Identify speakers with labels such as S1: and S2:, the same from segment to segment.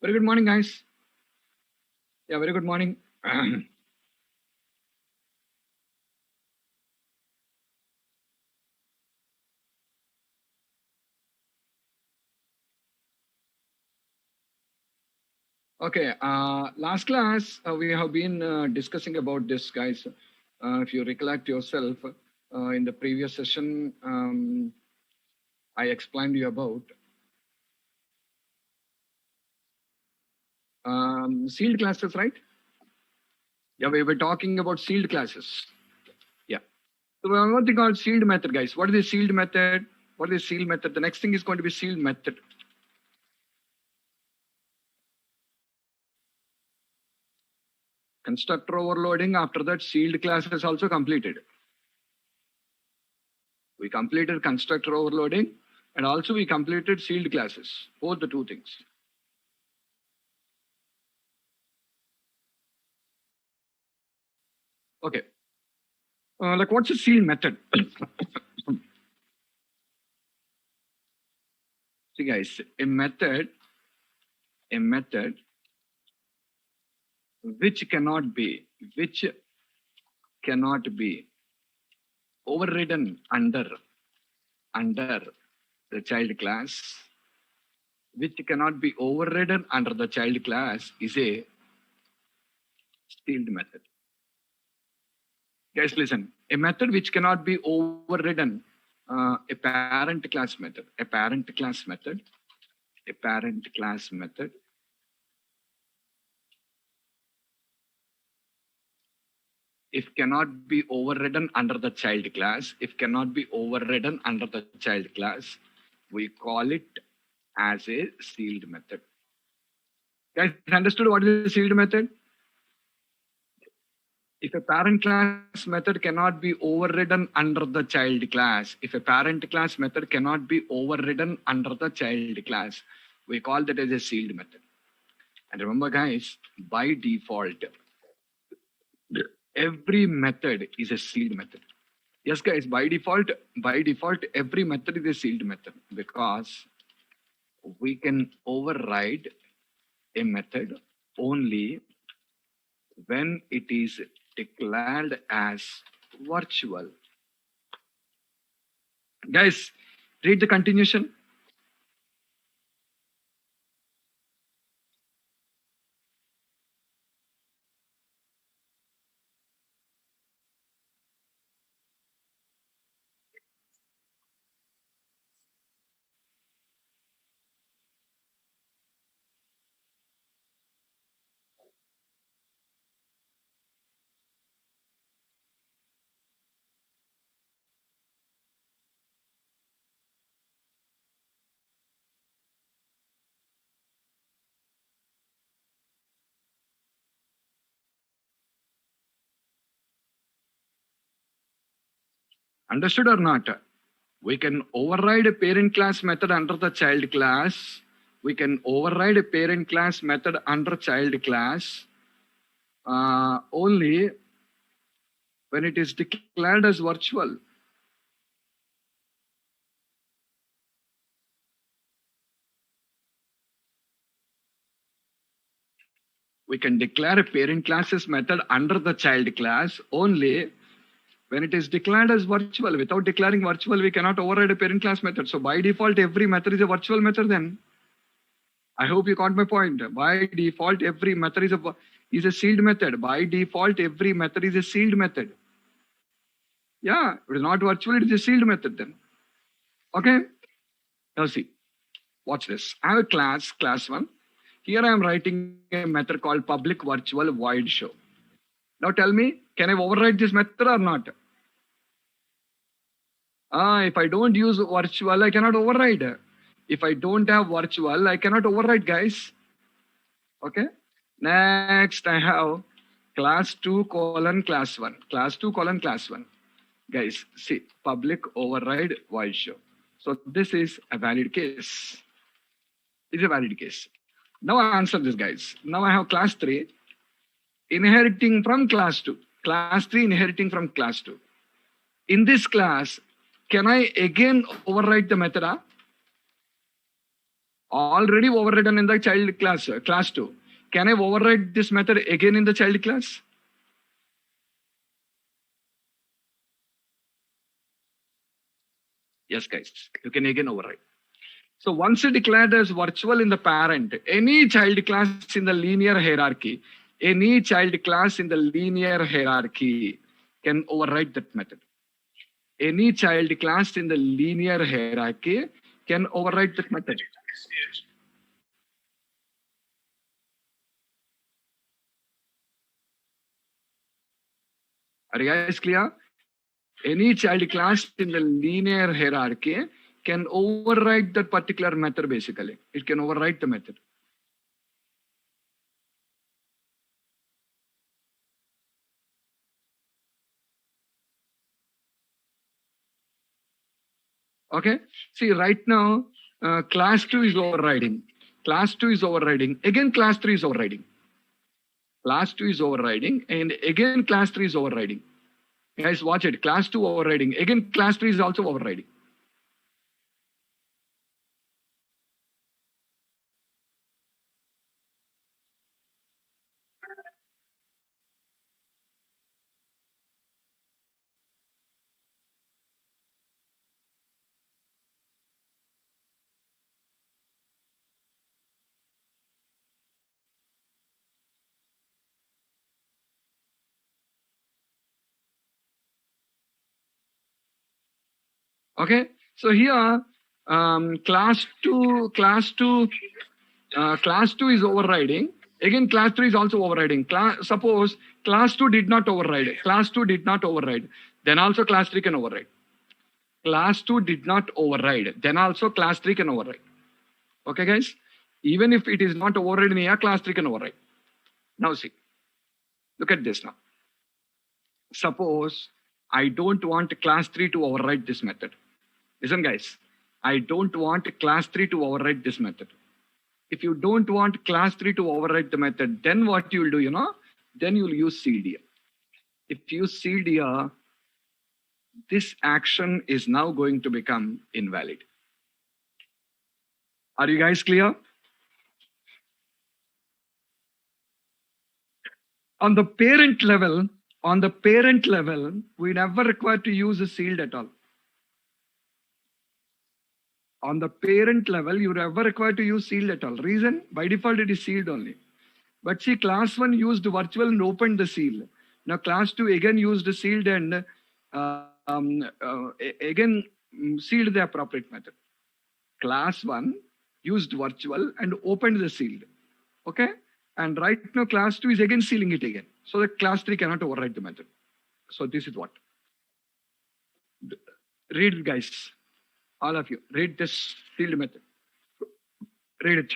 S1: Very good morning, guys. Yeah, very good morning. Okay, last class we have been discussing about this, guys. If you recollect yourself, in the previous session, I explained you about sealed classes, right? Yeah, we were talking about sealed classes. Yeah. So what they call sealed method, guys. What is the sealed method? What is the sealed method? The next thing is going to be sealed method. Constructor overloading. After that, sealed class is also completed. We completed constructor overloading and also we completed sealed classes, both the two things. Okay. Like what's a sealed method? See guys, a method which cannot be overridden under the child class, which cannot be overridden under the child class is a sealed method. Guys, listen. A method which cannot be overridden, a parent class method, if cannot be overridden under the child class, we call it as a sealed method. Guys, understood what is a sealed method? If a parent class method cannot be overridden under the child class, we call that as a sealed method. And remember, guys, by default, every method is a sealed method. Yes, guys, by default, every method is a sealed method because we can override a method only when it is declared as virtual. Guys, read the continuation. Understood or not? We can override a parent class method under the child class. Only when it is declared as virtual. We can declare a parent classes method under the child class only when it is declared as virtual. Without declaring virtual, we cannot override a parent class method. So by default, every method is a virtual method then. I hope you got my point. By default, every method is a sealed method. By default, every method is a sealed method. Yeah, if it is not virtual, it is a sealed method then. Okay? Now see, watch this. I have a class 1. Here I am writing a method called public virtual void show. Now tell me, can I override this method or not? If I don't use virtual, I cannot override. If I don't have virtual, I cannot override, guys. Okay. Next, I have class 2 colon class 1. Guys, see, public override void show. So this is a valid case. Now I answer this, guys. Now I have class 3 inheriting from class 2. Class 3 inheriting from class 2. In this class, can I again override the method? already overridden in the child class, class 2. Can I override this method again in the child class? Yes, guys, you can again override. So once declared as virtual in the parent, any child class in the linear hierarchy, any child class in the linear hierarchy can override that method. Any child class in the linear hierarchy can override that method. Are you guys clear? Any child class in the linear hierarchy can override that particular method basically. It can override the method. Okay. See, right now, class 2 is overriding. Class 2 is overriding. Again, class 3 is overriding. Class 2 is overriding. And again, class 3 is overriding. Guys, watch it. Class 2 overriding. Again, class 3 is also overriding. Okay. So here, class 2 is overriding. Again, class 3 is also overriding. Suppose class 2 did not override. Class 2 did not override. Then also class 3 can override. Class 2 did not override. Then also class 3 can override. Okay, guys? Even if it is not overridden here, class 3 can override. Now see. Look at this now. Suppose I don't want class 3 to override this method. Listen, guys. I don't want class 3 to override this method. If you don't want class 3 to override the method, then what you will do, then you'll use sealed here. If you sealed here, this action is now going to become invalid. Are you guys clear? On the parent level, we never require to use a sealed at all. On the parent level, you never require to use sealed at all. Reason? By default, it is sealed only. But see, class 1 used virtual and opened the seal. Now class 2 again used sealed and again sealed the appropriate method. Class 1 used virtual and opened the sealed. Okay? And right now class 2 is again sealing it again. So that class 3 cannot override the method. So this is what. Read it, guys. All of you. Read this sealed method. Read it.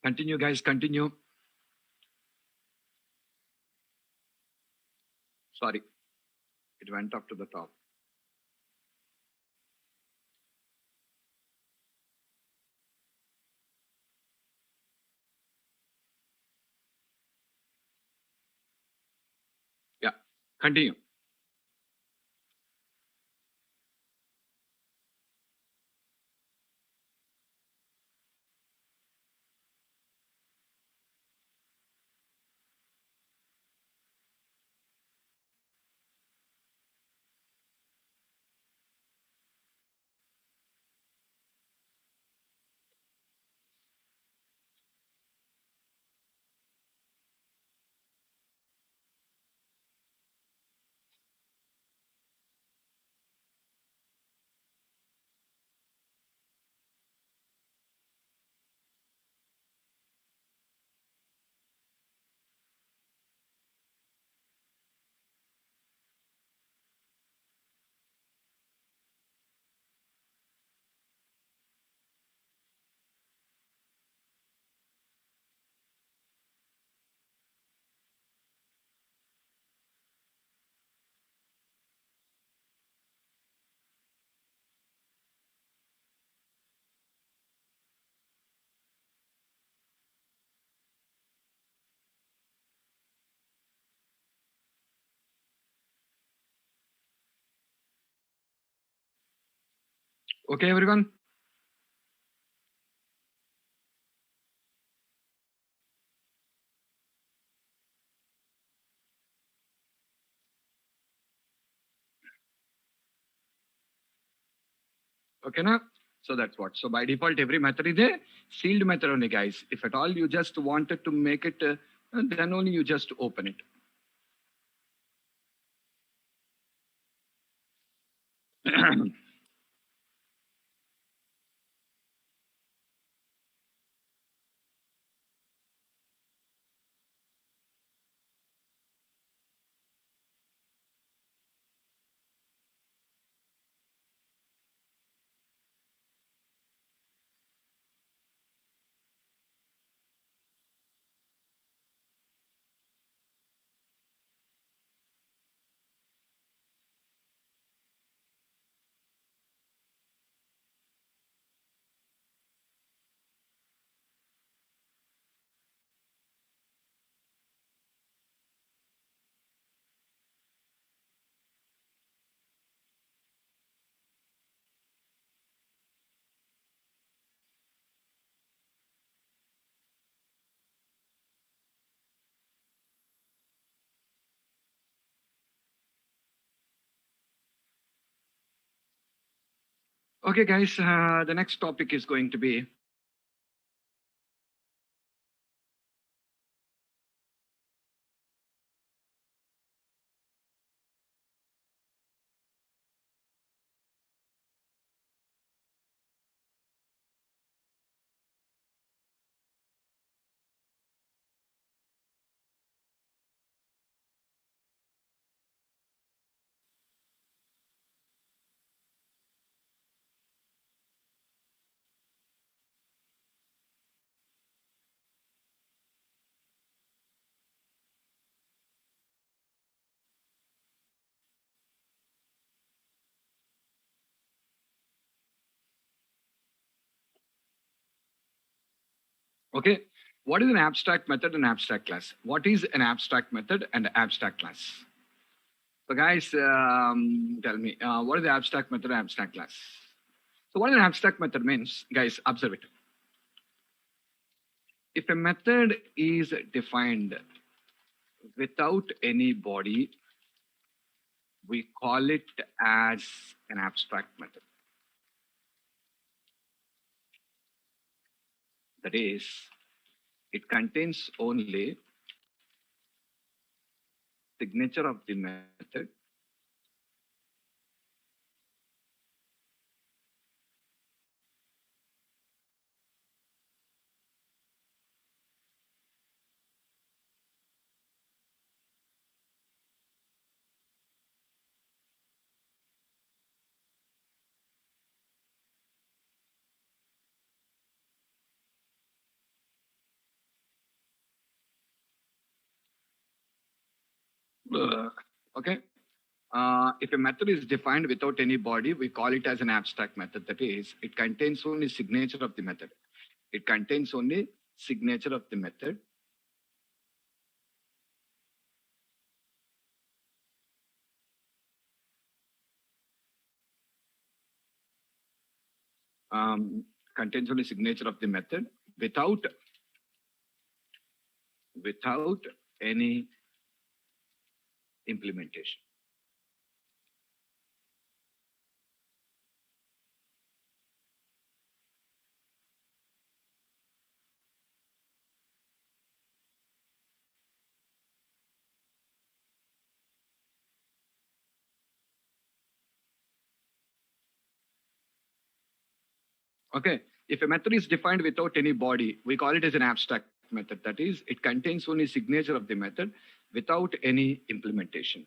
S1: Continue, guys. Continue. Sorry. It went up to the top. Continue. Okay, everyone. Okay, now. So that's what. So by default, every method is a sealed method only, guys. If at all you just wanted to make it, then only you just open it. Okay, guys. The next topic is going to be okay. What is an abstract method and abstract class? What is an abstract method and abstract class? So, guys, tell me what is the abstract method and abstract class? So, what an abstract method means, guys, observe it. If a method is defined without any body, we call it as an abstract method. That is, it contains only signature of the method, okay. If a method is defined without any body, we call it as an abstract method. That is, it contains only signature of the method. It contains only signature of the method. contains only signature of the method without any implementation. Okay, if a method is defined without any body, we call it as an abstract method. That is, it contains only signature of the method without any implementation.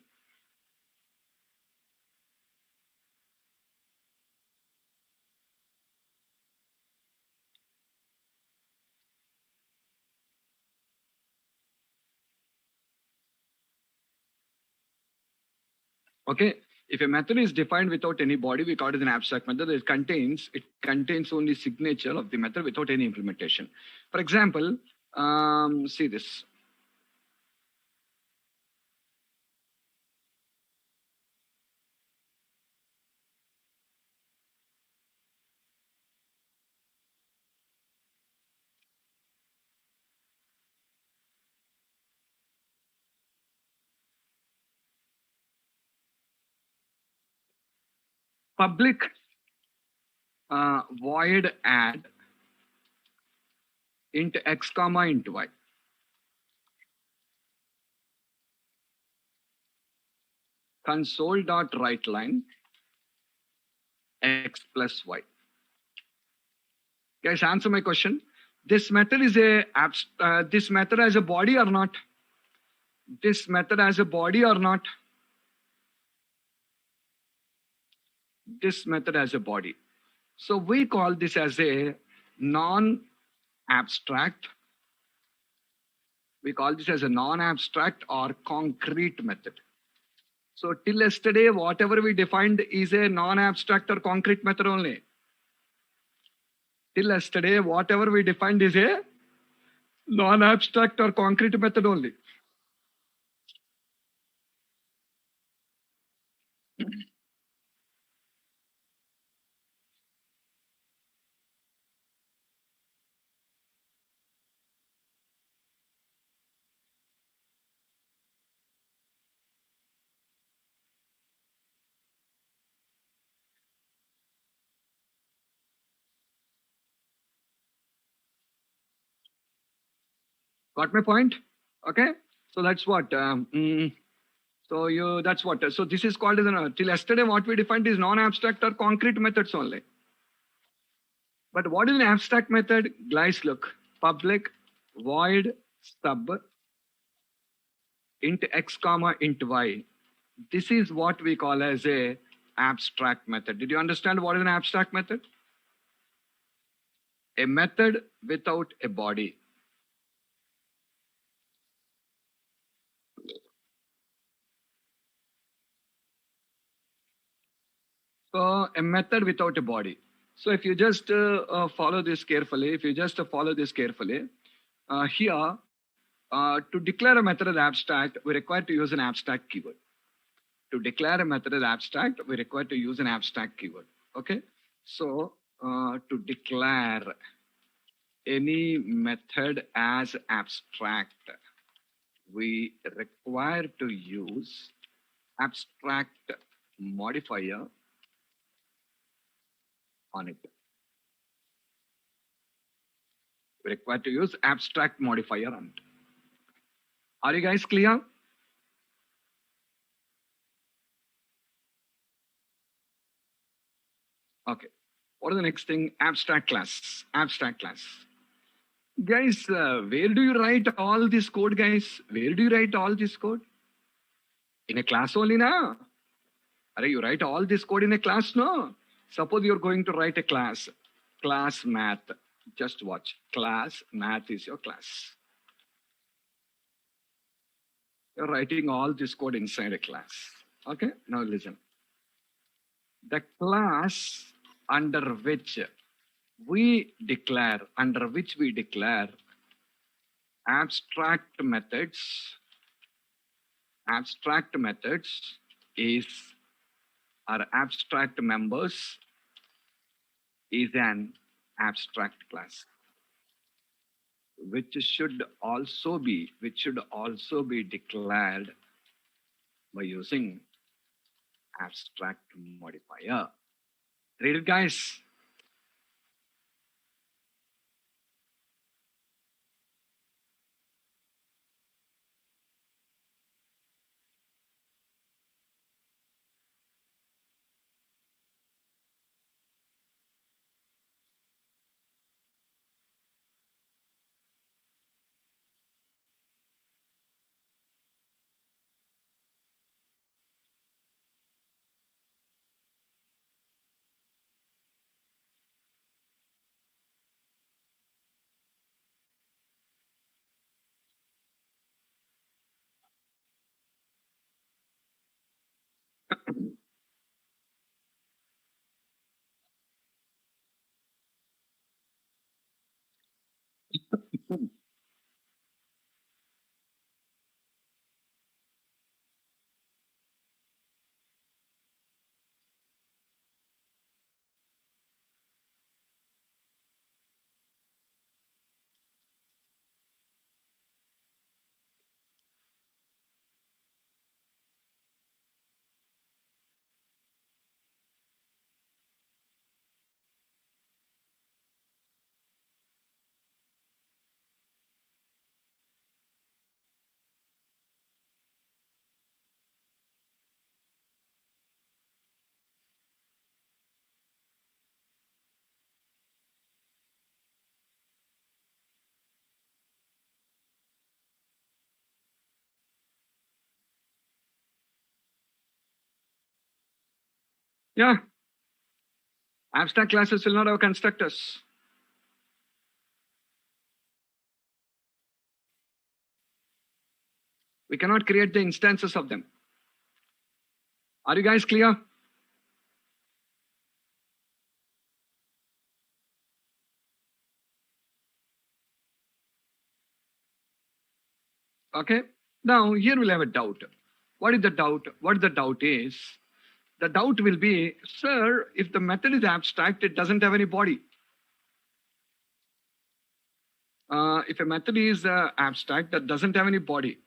S1: Okay, if a method is defined without any body, we call it an abstract method. It contains only signature of the method without any implementation. For example, see this. Public void add int x comma int y. Console.writeLine x plus y. Guys, answer my question. This method is this method has a body or not? This method has a body or not? This method has a body. So we call this as a non-abstract. We call this as a non-abstract or concrete method. So till yesterday, whatever we defined is a non-abstract or concrete method only. Till yesterday, whatever we defined is a non-abstract or concrete method only. Got my point? Okay. So that's what. That's what. So this is called as till yesterday what we defined is non-abstract or concrete methods only. But what is an abstract method? Guys, look. Public void stub int x comma int y. This is what we call as a abstract method. Did you understand what is an abstract method? A method without a body. So a method without a body. So if you just follow this carefully, here, to declare a method as abstract, we require to use an abstract keyword. To declare a method as abstract, we require to use an abstract keyword. Okay. So to declare any method as abstract, we require to use abstract modifier on it. We require to use abstract modifier on it. Are you guys clear? Okay. What is the next thing? Abstract class. Abstract class. Guys, where do you write all this code, guys? Where do you write all this code? In a class only, na? Are you write all this code in a class, no? Suppose you're going to write a class math. Just watch. Class math is your class. You're writing all this code inside a class. Okay, now listen. The class under which we declare abstract methods is our abstract members is an abstract class, which should also be declared by using abstract modifier. Read it, guys. Yeah, abstract classes will not have constructors. We cannot create the instances of them. Are you guys clear? Okay. Now here we'll have a doubt. What is the doubt? What the doubt is? The doubt will be, sir, if the method is abstract, it doesn't have any body. If a method is abstract, that doesn't have any body.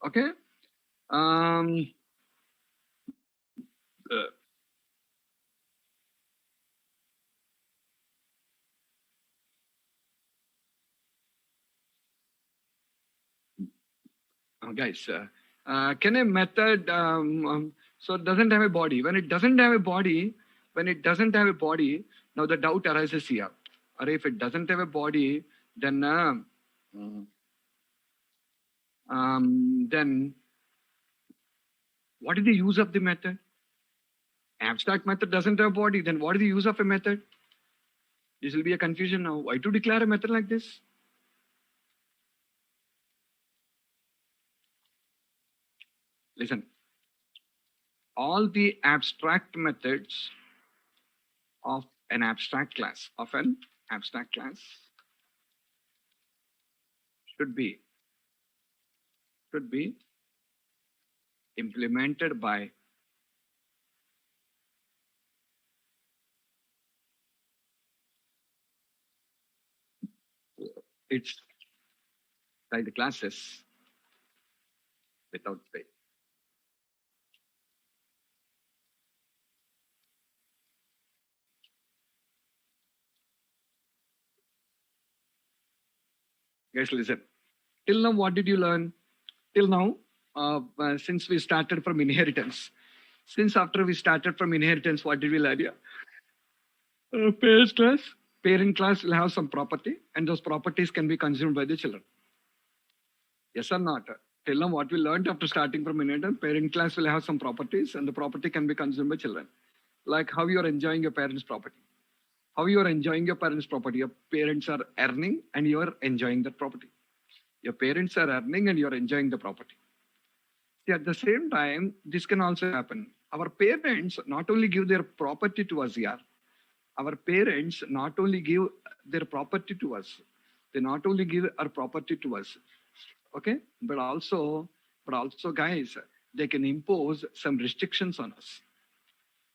S1: Okay. Uh, guys, can a method so it doesn't have a body? When it doesn't have a body, now the doubt arises here. Or if it doesn't have a body, then what is the use of the method? Abstract method doesn't have a body. Then what is the use of a method? This will be a confusion now. Why to declare a method like this? Listen, all the abstract methods of an abstract class, should be implemented by its child classes without fail. Guys, listen. Till now, what did you learn? Till now, since we started from inheritance, after we started from inheritance, what did we learn here? Parent class. Parent class will have some property, and those properties can be consumed by the children. Yes or not? Till now, what we learned after starting from inheritance, parent class will have some properties, and the property can be consumed by children. Like how you are enjoying your parents' property. How you are enjoying your parents' property. Your parents are earning, and you are enjoying that property. Your parents are earning, and you are enjoying the property. See, at the same time, this can also happen. Our parents not only give their property to us here, our parents not only give their property to us, They not only give our property to us, okay, but also guys, they can impose some restrictions on us.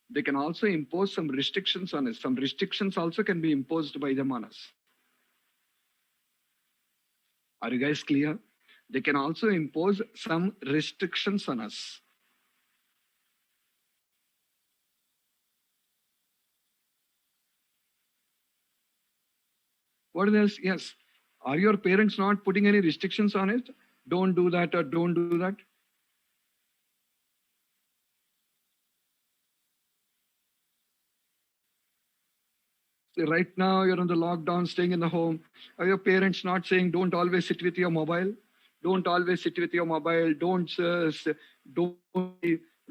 S1: They can also impose some restrictions on us. Some restrictions also can be imposed by them on us. Are you guys clear? They can also impose some restrictions on us. What else? Yes. Are your parents not putting any restrictions on it? Don't do that or don't do that. Right now, you're on the lockdown, staying in the home. Are your parents not saying, don't always sit with your mobile? Don't always sit with your mobile. Don't,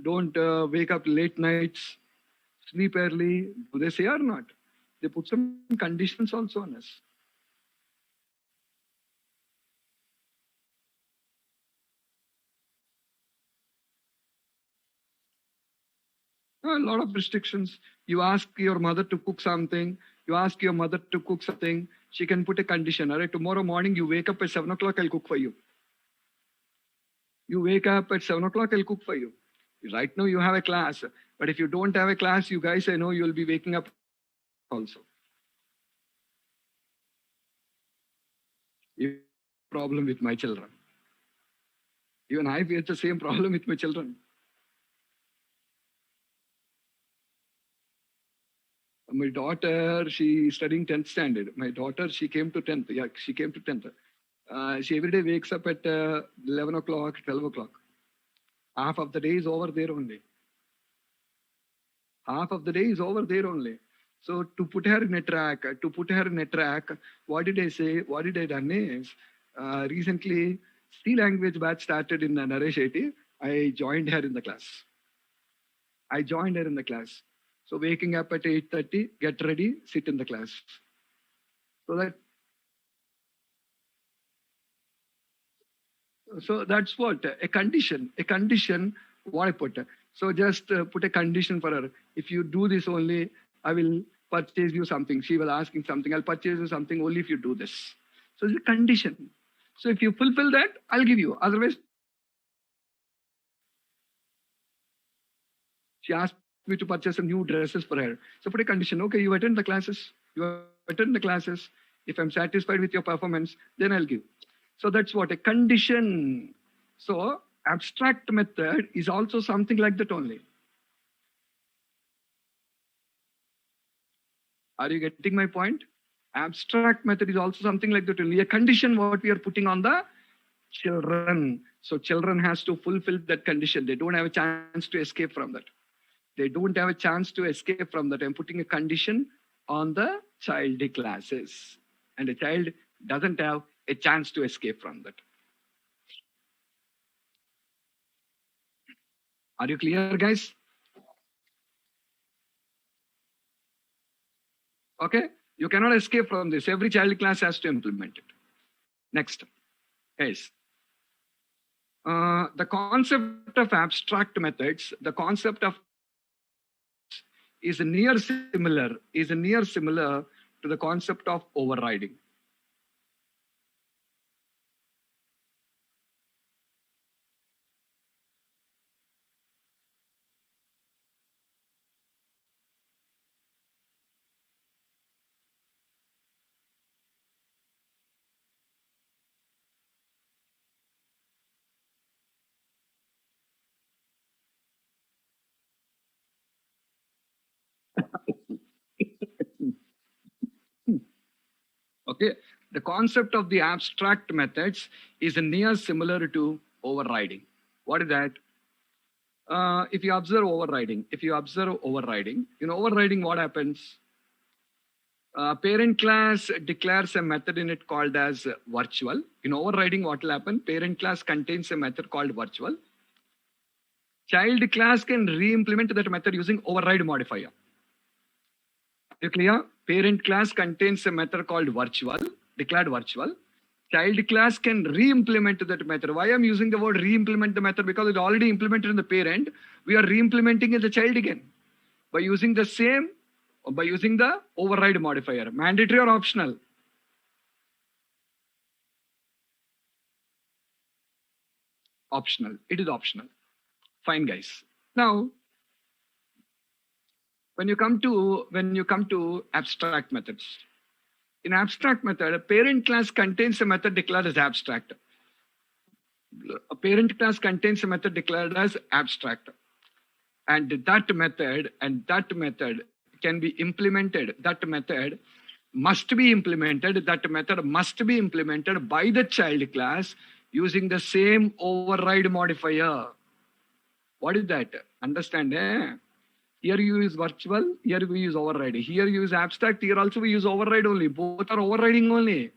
S1: don't wake up late nights. Sleep early. Do they say or not? They put some conditions also on us. A lot of restrictions. You ask your mother to cook something. You ask your mother to cook something. She can put a condition. All right, tomorrow morning you wake up at 7 o'clock, I'll cook for you. You wake up at 7 o'clock, I'll cook for you. Right now you have a class. But if you don't have a class, you guys, I know you'll be waking up also. Problem with my children. Even I face the same problem with my children. My daughter, she studying 10th standard. My daughter, she came to 10th. Yeah, she came to 10th. She every day wakes up at 11 o'clock, 12 o'clock. Half of the day is over there only. Half of the day is over there only. So to put her in a track, what did I say? What did I done is, recently, C language batch started in Naresh Shetty. I joined her in the class. So waking up at 8:30, get ready, sit in the class. So that's what a condition. What I put. So just put a condition for her. If you do this only, I will purchase you something. She will asking something. I'll purchase you something only if you do this. So it's a condition. So if you fulfill that, I'll give you. Otherwise, she asked me to purchase some new dresses for her. So put a condition. Okay, you attend the classes. If I'm satisfied with your performance, then I'll give. So that's what a condition. So abstract method is also something like that only. Are you getting my point? Abstract method is also something like that only. A condition what we are putting on the children. So children has to fulfill that condition. They don't have a chance to escape from that. I'm putting a condition on the child classes. And a child doesn't have a chance to escape from that. Are you clear, guys? Okay, you cannot escape from this. Every child class has to implement it. Next, yes. The concept of abstract methods, is near similar to the concept of overriding. Okay, the concept of the abstract methods is near similar to overriding. What is that? If you observe overriding, in overriding, what happens? Parent class declares a method in it called as virtual. In overriding, what will happen? Parent class contains a method called virtual. Child class can re-implement that method using override modifier. Are you clear? Parent class contains a method called virtual, declared virtual. Child class can re-implement that method. Why I'm using the word re-implement the method? Because it's already implemented in the parent. We are re-implementing in the child again. By using the override modifier. Mandatory or optional? optional. It is optional. Fine, guys. Now, when you come to abstract methods, in abstract method, a parent class contains a method declared as abstract. A parent class contains a method declared as abstract, and that method can be implemented. That method must be implemented. That method must be implemented by the child class using the same override modifier. What is that? Understand? Here you use virtual, here we use override. Here you use abstract, here also we use override only. Both are overriding only.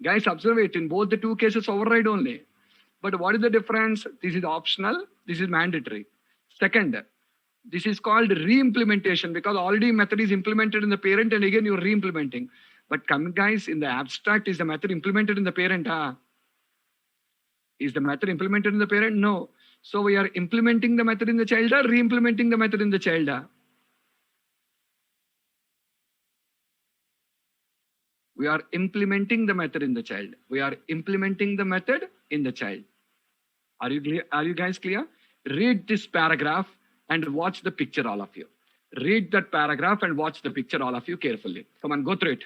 S1: Guys, observe it. In both the two cases, override only. But what is the difference? This is optional, this is mandatory. Second, this is called re-implementation because already method is implemented in the parent and again you're re-implementing. But come guys, in the abstract, is the method implemented in the parent? Is the method implemented in the parent? No. So we are implementing the method in the child or re-implementing the method in the child? We are implementing the method in the child. We are implementing the method in the child. Are you clear? Are you guys clear? Read this paragraph and watch the picture, all of you. Read that paragraph and watch the picture, all of you, carefully. Come on, go through it.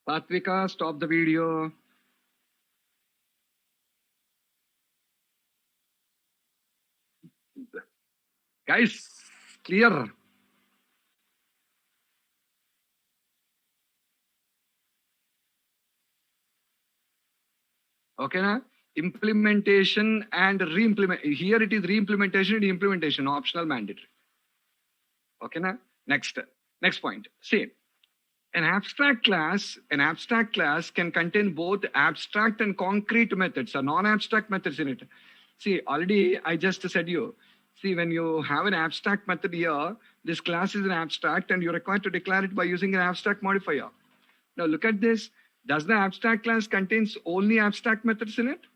S1: Satvika, stop the video. Guys, clear? Okay, na? Implementation and re-implement. Here it is re-implementation and implementation, optional, mandatory. Okay, na? Next point. See, an abstract class can contain both abstract and concrete methods or non-abstract methods in it. See, already I just said you. See, when you have an abstract method here, this class is an abstract and you're required to declare it by using an abstract modifier. Now look at this. Does the abstract class contains only abstract methods in it?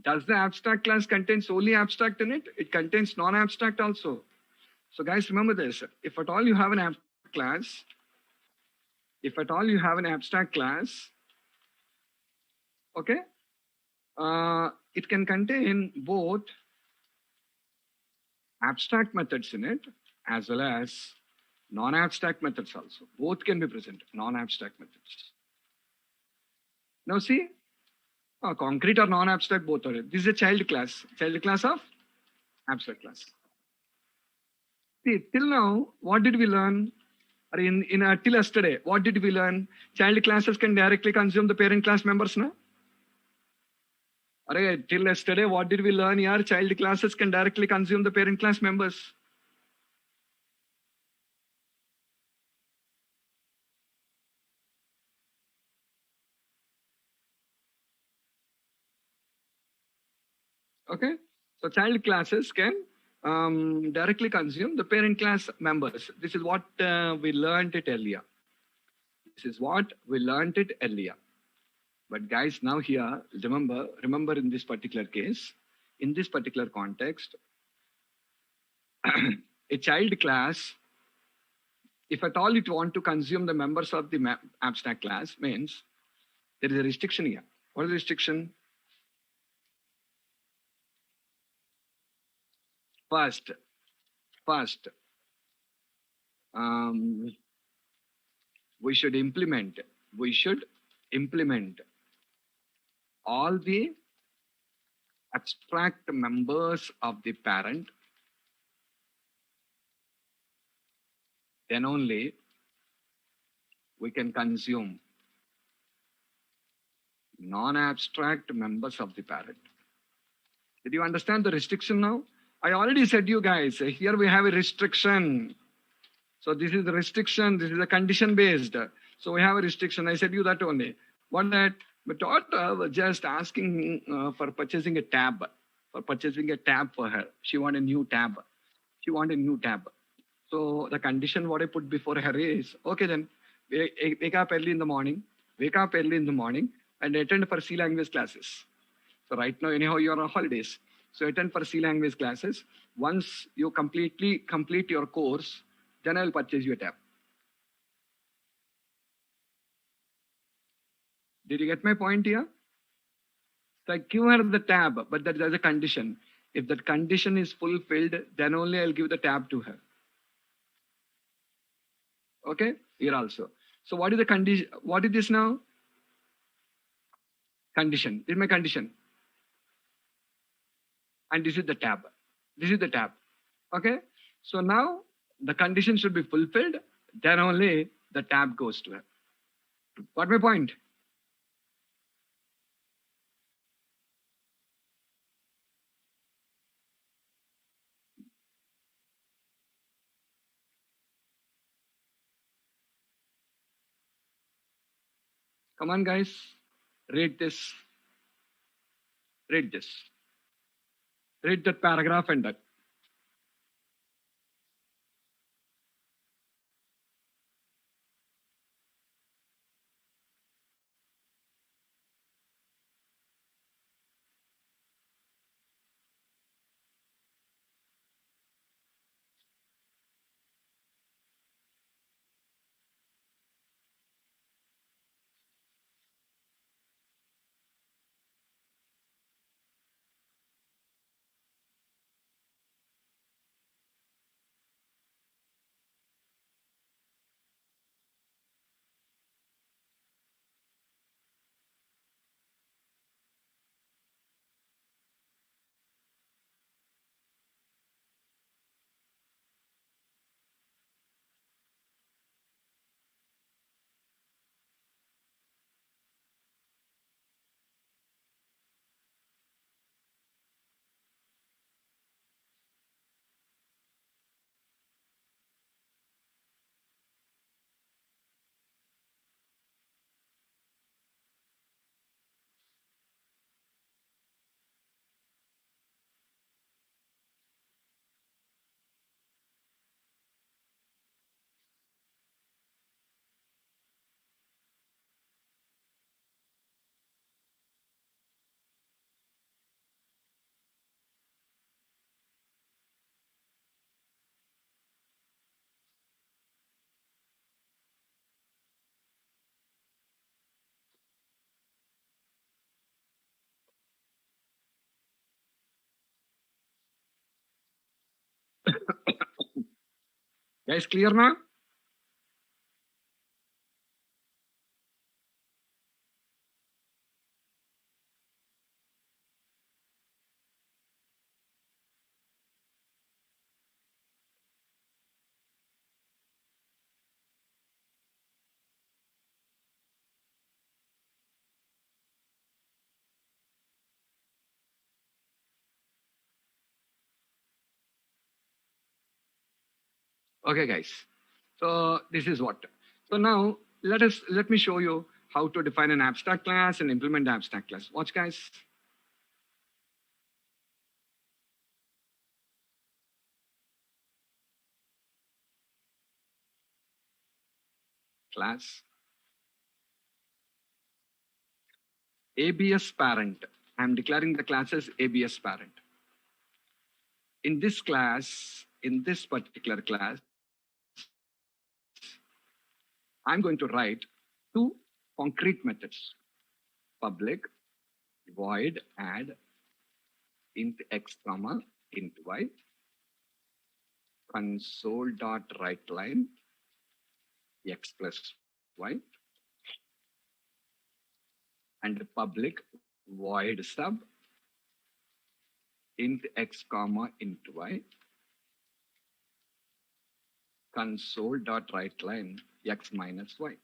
S1: Does the abstract class contains only abstract in it? It contains non-abstract also. So guys, remember this. If at all you have an abstract class, okay, it can contain both abstract methods in it as well as non-abstract methods also. Both can be present, non-abstract methods. Now see, Concrete or non-abstract, both are it. This is a child class of abstract class. See, till now, what did we learn? Or till yesterday, what did we learn? Child classes can directly consume the parent class members, no? Till yesterday, what did we learn here? Child classes can directly consume the parent class members. Okay, so child classes can directly consume the parent class members. This is what we learned it earlier. This is what we learned it earlier. But guys, now here, remember in this particular case, in this particular context, a child class, if at all it want to consume the members of the abstract class, means there is a restriction here. What is the restriction? First, we should implement all the abstract members of the parent, then only we can consume non-abstract members of the parent. Did you understand the restriction now? I already said you guys, here we have a restriction. So this is the restriction, this is a condition based. So we have a restriction. I said you that only. What that? But daughter was just asking for purchasing a tab for her. She wanted a new tab. So the condition what I put before her is, okay then, wake up early in the morning and attend for C language classes. So right now, anyhow, you're on holidays. So attend for C language classes. Once you completely complete your course, then I will purchase you a tab. Did you get my point here? So I give her the tab, but there's a condition. If that condition is fulfilled, then only I'll give the tab to her. Okay, here also. So what is the condition? What is this now? Condition. This is my condition. And this is the tab. Okay. So now the condition should be fulfilled. Then only the tab goes to her. Got my point? Come on, guys. Read this. Read that paragraph and that. Guys, clear now? Okay, guys. So this is what. So now let me show you how to define an abstract class and implement the abstract class. Watch, guys. Class ABS parent. I'm declaring the class as ABS parent. In this class, in this particular class, I'm going to write two concrete methods: public void add int x comma int y, console dot write line x plus y, and public void sub int x comma int y, console dot write line x minus y.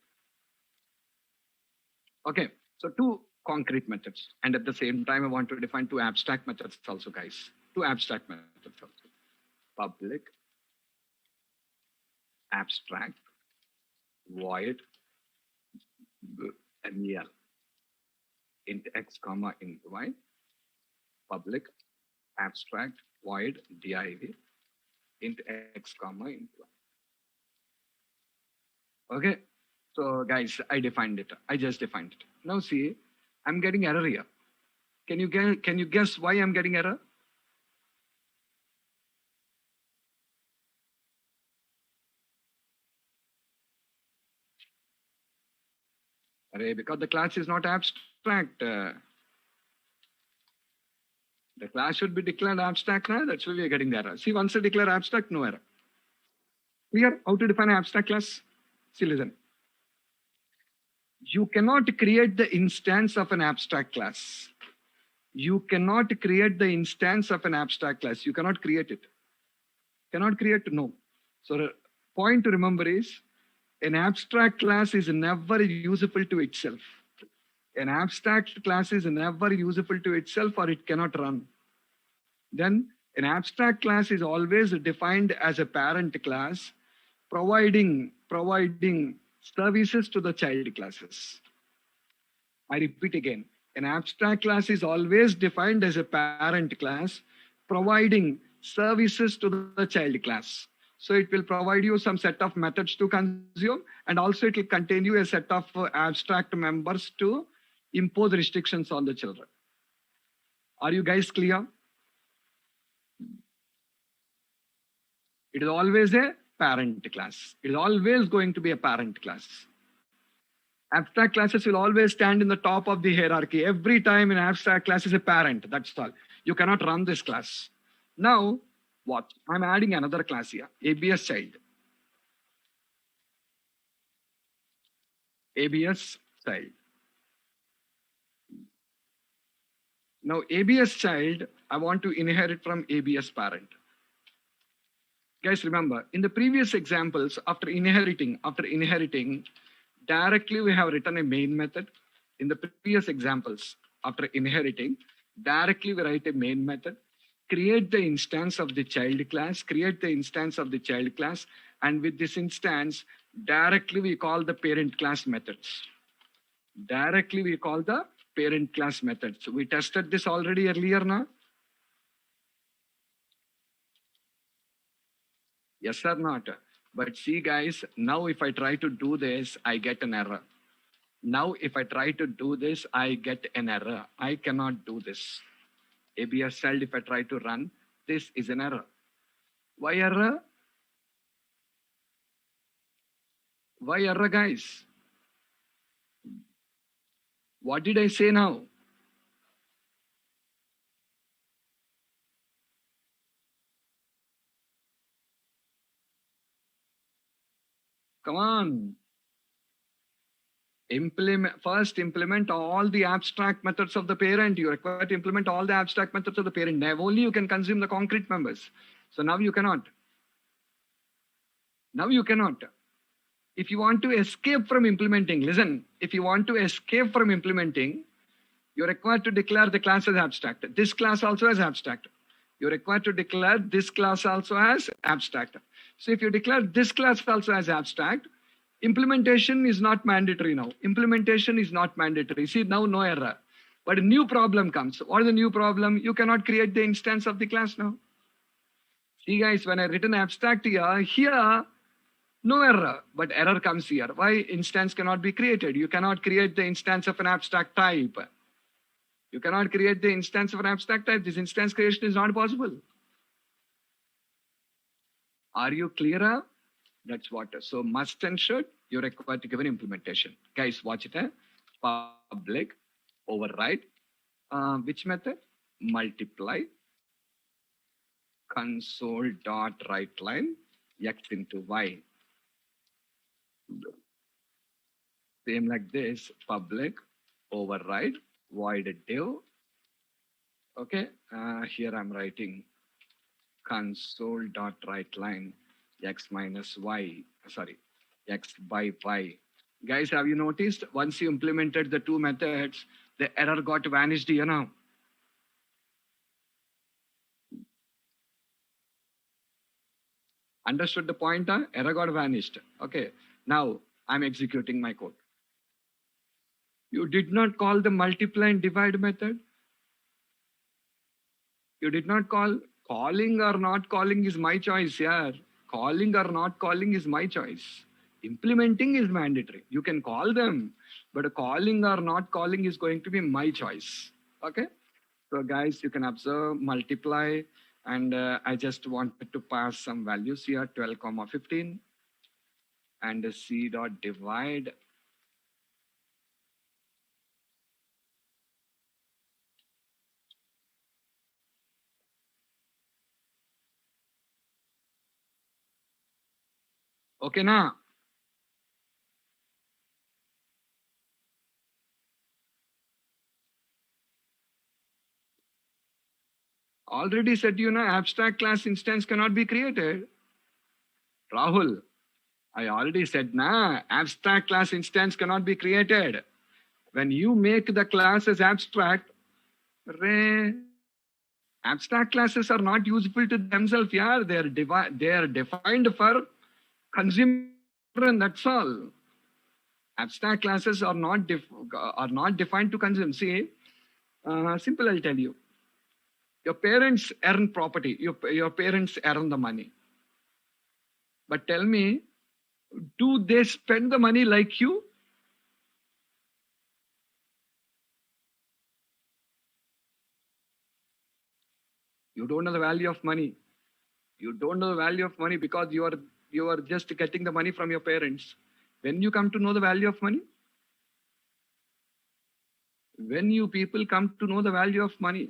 S1: Okay, so two concrete methods, and at the same time I want to define two abstract methods also, guys. Two abstract methods also: public abstract void mel int x comma int y, public abstract void div int x comma int y. Okay, so guys, I defined it. I just defined it. Now see, I'm getting error here. Can you guess why I'm getting error? Because the class is not abstract. The class should be declared abstract. That's why we are getting the error. See, once I declare abstract, no error. Clear how to define an abstract class? See, listen. You cannot create the instance of an abstract class. You cannot create the instance of an abstract class. You cannot create it. Cannot create, no. So the point to remember is, an abstract class is never usable to itself. An abstract class is never usable to itself, or it cannot run. Then an abstract class is always defined as a parent class, providing services to the child classes. I repeat again, an abstract class is always defined as a parent class, providing services to the child class. So it will provide you some set of methods to consume, and also it will contain you a set of abstract members to impose restrictions on the children. Are you guys clear? It is always a parent class. It is always going to be a parent class. Abstract classes will always stand in the top of the hierarchy. Every time an abstract class is a parent, that's all. You cannot run this class. Now, what? I'm adding another class here, ABS child. ABS child. Now, ABS child, I want to inherit from ABS parent. Guys, remember, in the previous examples, after inheriting, directly we have written a main method. In the previous examples, after inheriting, directly we write a main method, create the instance of the child class, and with this instance, directly we call the parent class methods. We tested this already earlier now. Yes or not? But see, guys, now if I try to do this, I get an error. I cannot do this. ABS child, if I try to run, this is an error. Why error? Why error, guys? What did I say now? Come on. First implement all the abstract methods of the parent. You require to implement all the abstract methods of the parent. Now only you can consume the concrete members. So now you cannot. If you want to escape from implementing, listen, if you want to escape from implementing, you're required to declare the class as abstract. This class also as abstract. You're required to declare this class also as abstract. So if you declare this class also as abstract, implementation is not mandatory now. Implementation is not mandatory. See, now no error. But a new problem comes. What is the new problem? You cannot create the instance of the class now. See guys, when I written abstract here, no error, but error comes here. Why? Instance cannot be created. You cannot create the instance of an abstract type. You cannot create the instance of an abstract type. This instance creation is not possible. Are you clearer? That's what. So must and should, you're required to give an implementation. Guys, watch it. Public override. Which method? Multiply console dot write line x into y. Same like this. Public override void div. Okay. Here I'm writing console dot write line x minus y. Sorry, x by y. Guys, have you noticed once you implemented the two methods, the error got vanished here now? Understood the point? Error got vanished. Okay. Now I'm executing my code. You did not call the multiply and divide method. You did not call. Calling or not calling is my choice here. Calling or not calling is my choice. Implementing is mandatory. You can call them, but calling or not calling is going to be my choice. Okay. So guys, you can observe multiply, and I just wanted to pass some values here, 12, 15, and c dot divide. Okay, now. Already said, abstract class instance cannot be created. Rahul, I already said, abstract class instance cannot be created. When you make the class as abstract, abstract classes are not useful to themselves. Yeah, they are defined for consumer, and that's all. Abstract classes are not defined to consume. See, simple, I'll tell you. Your parents earn property. Your parents earn the money. But tell me, do they spend the money like you? You don't know the value of money. You don't know the value of money because you are just getting the money from your parents. When you come to know the value of money? When you people come to know the value of money?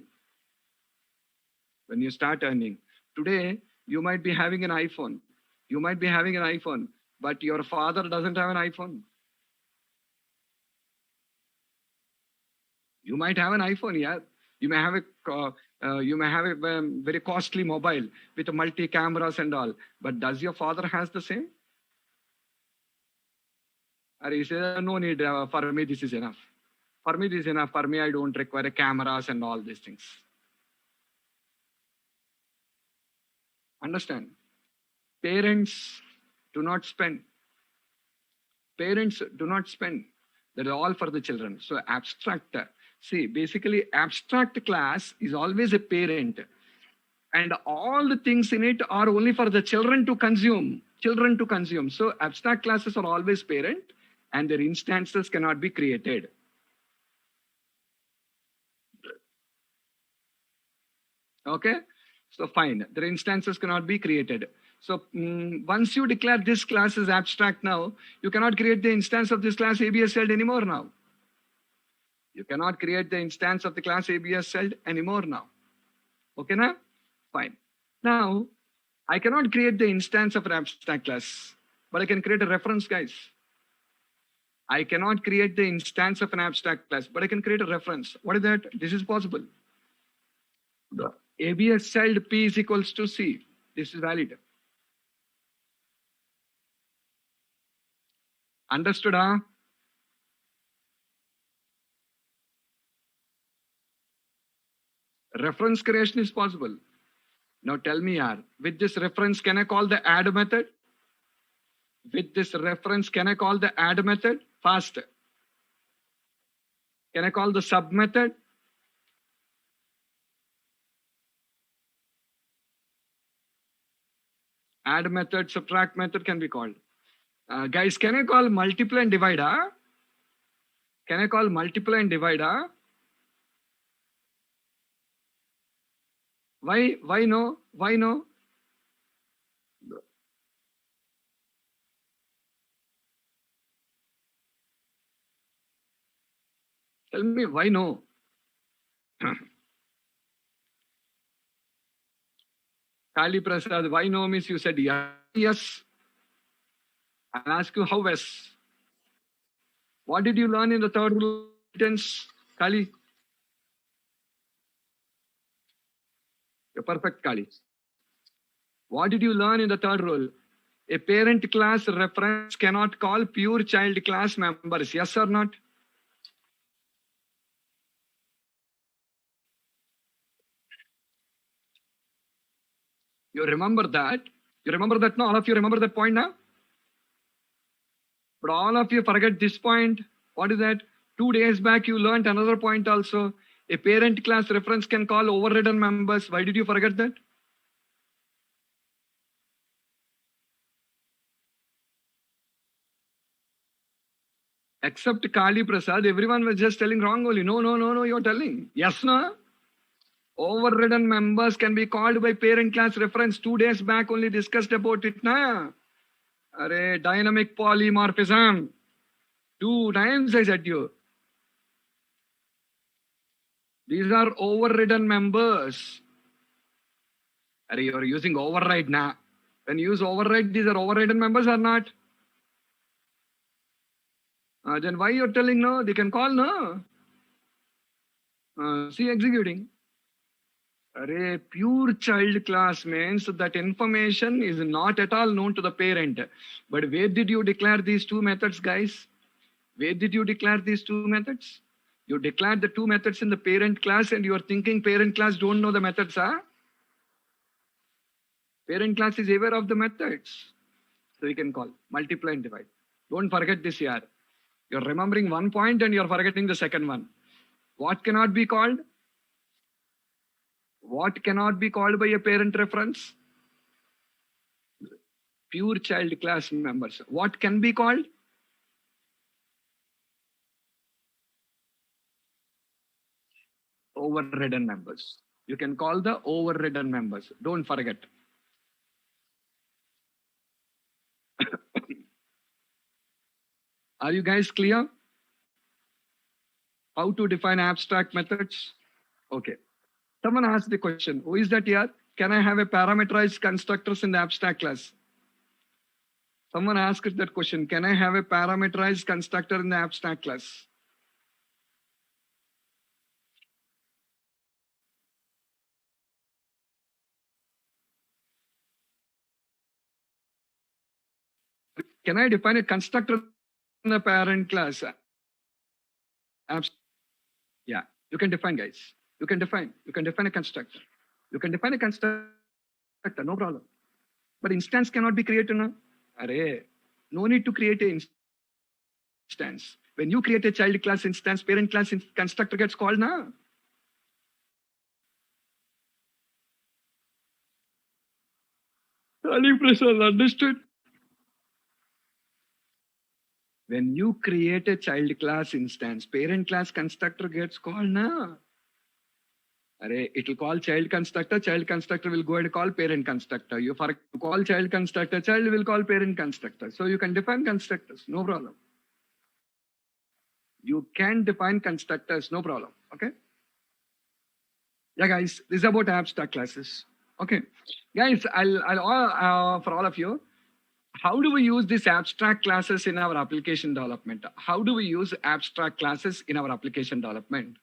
S1: When you start earning. Today, you might be having an iPhone. You might be having an iPhone, but your father doesn't have an iPhone. You might have an iPhone, yeah. You may have a very costly mobile with multi cameras and all. But does your father has the same? Or he says, no need, for me this is enough. For me this is enough. For me I don't require cameras and all these things. Understand? Parents do not spend. Parents do not spend. That is all for the children. So abstract. See, basically abstract class is always a parent. And all the things in it are only for the children to consume. Children to consume. So abstract classes are always parent and their instances cannot be created. Okay? So fine. Their instances cannot be created. So once you declare this class is abstract now, you cannot create the instance of this class ABS-celled anymore now. You cannot create the instance of the class ABS-celled anymore now. Okay, now? Fine. Now, I cannot create the instance of an abstract class, but I can create a reference, guys. I cannot create the instance of an abstract class, but I can create a reference. What is that? This is possible. The ABS-celled P is equals to C. This is valid. Understood, huh? Reference creation is possible. Now tell me, yaar, with this reference, can I call the add method? With this reference, can I call the add method? Fast. Can I call the sub method? Add method, subtract method can be called. Guys, can I call multiply and divide? Huh? Can I call multiply and divide? Huh? Why? Why no? Why no? Tell me why no? Kali Prasad, why no means you said yes. Yes. I'll ask you how yes. What did you learn in the third rule sentence, Kali? You're perfect, Kali. What did you learn in the third rule? A parent class reference cannot call pure child class members. Yes or not? You remember that? You remember that now? All of you remember that point now? But all of you forget this point. What is that? 2 days back, you learned another point also. A parent class reference can call overridden members. Why did you forget that? Except Kali Prasad, everyone was just telling wrong only. No, no, no, no, you're telling. Yes, no? Overridden members can be called by parent class reference. 2 days back only discussed about it, na? Array, dynamic polymorphism. 2 times I said you. These are overridden members. Array, you're using override na. When you use override, these are overridden members or not? Then why you're telling no? They can call no. See executing. Array, pure child class means that information is not at all known to the parent. But where did you declare these two methods, guys? Where did you declare these two methods? You declared the two methods in the parent class and you are thinking parent class don't know the methods, huh? Parent class is aware of the methods. So we can call multiply and divide. Don't forget this here. You're remembering one point and you're forgetting the second one. What cannot be called? What cannot be called by a parent reference? Pure child class members. What can be called? Overridden members. You can call the overridden members. Don't forget. Are you guys clear? How to define abstract methods? Okay. Someone asked the question, who is that here? Can I have a parameterized constructors in the abstract class? Someone asked that question, can I have a parameterized constructor in the abstract class? Can I define a constructor in the parent class? Yeah, you can define, guys. You can define a constructor. You can define a constructor, no problem. But instance cannot be created now. Array, no need to create an instance. When you create a child class instance, parent class constructor gets called now. Ali Prasad, understood? When you create a child class instance, parent class constructor gets called now. Array, it will call child constructor will go and call parent constructor. You call child constructor, child will call parent constructor. So you can define constructors, no problem. You can define constructors, no problem. Okay. Yeah, guys, this is about abstract classes. Okay, guys, I'll for all of you, how do we use these abstract classes in our application development? How do we use abstract classes in our application development?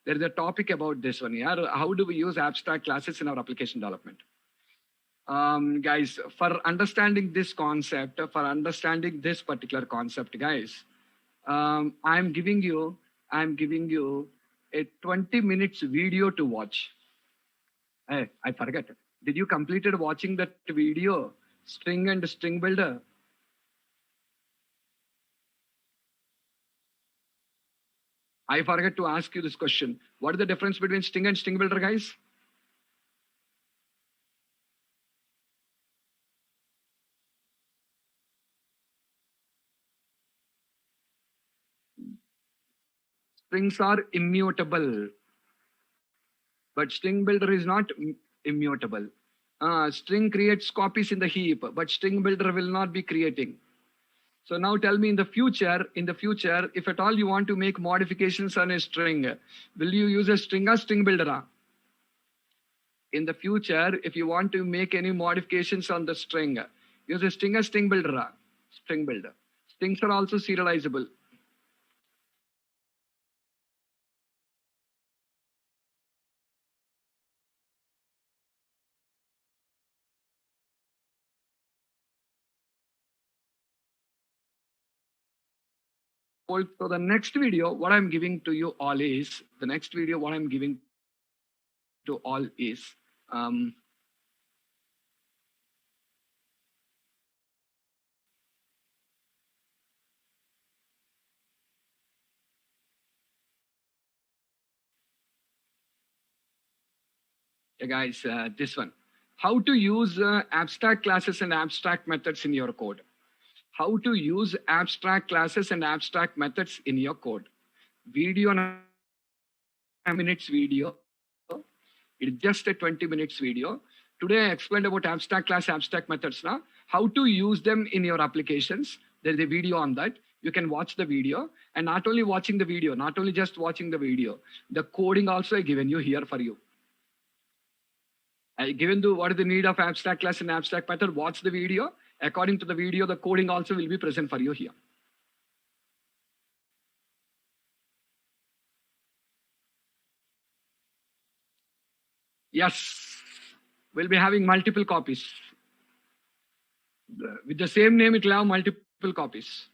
S1: There is a topic about this one here. How do we use abstract classes in our application development? Guys, for understanding this concept, for understanding this particular concept, guys, I'm giving you a 20 minutes video to watch. Hey, I forget. Did you completed watching that video, string and string builder? I forget to ask you this question. What is the difference between string and string builder, guys? Strings are immutable, but string builder is not immutable. String creates copies in the heap, but string builder will not be creating. So now tell me in the future, if at all you want to make modifications on a string, will you use a string or string builder? In the future, if you want to make any modifications on the string, use a string or string builder? String builder. Strings are also serializable. So the next video, what I'm giving to you all is, yeah, guys, this one. How to use abstract classes and abstract methods in your code. How to use abstract classes and abstract methods in your code. Video, 9 minutes video. It's just a 20 minutes video. Today I explained about abstract class, abstract methods. Now, how to use them in your applications. There's a video on that. You can watch the video, and not only watching the video, not only just watching the video, the coding also I given you here for you. I given you what is the need of abstract class and abstract method. Watch the video. According to the video, the coding also will be present for you here. Yes, we'll be having multiple copies. With the same name, it will have multiple copies.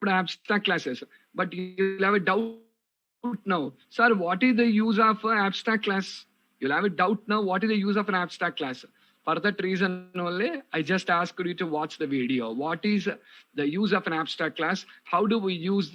S1: Abstract classes, but you'll have a doubt now. Sir, what is the use of an abstract class? You'll have a doubt now. What is the use of an abstract class? For that reason only, I just asked you to watch the video. What is the use of an abstract class? How do we use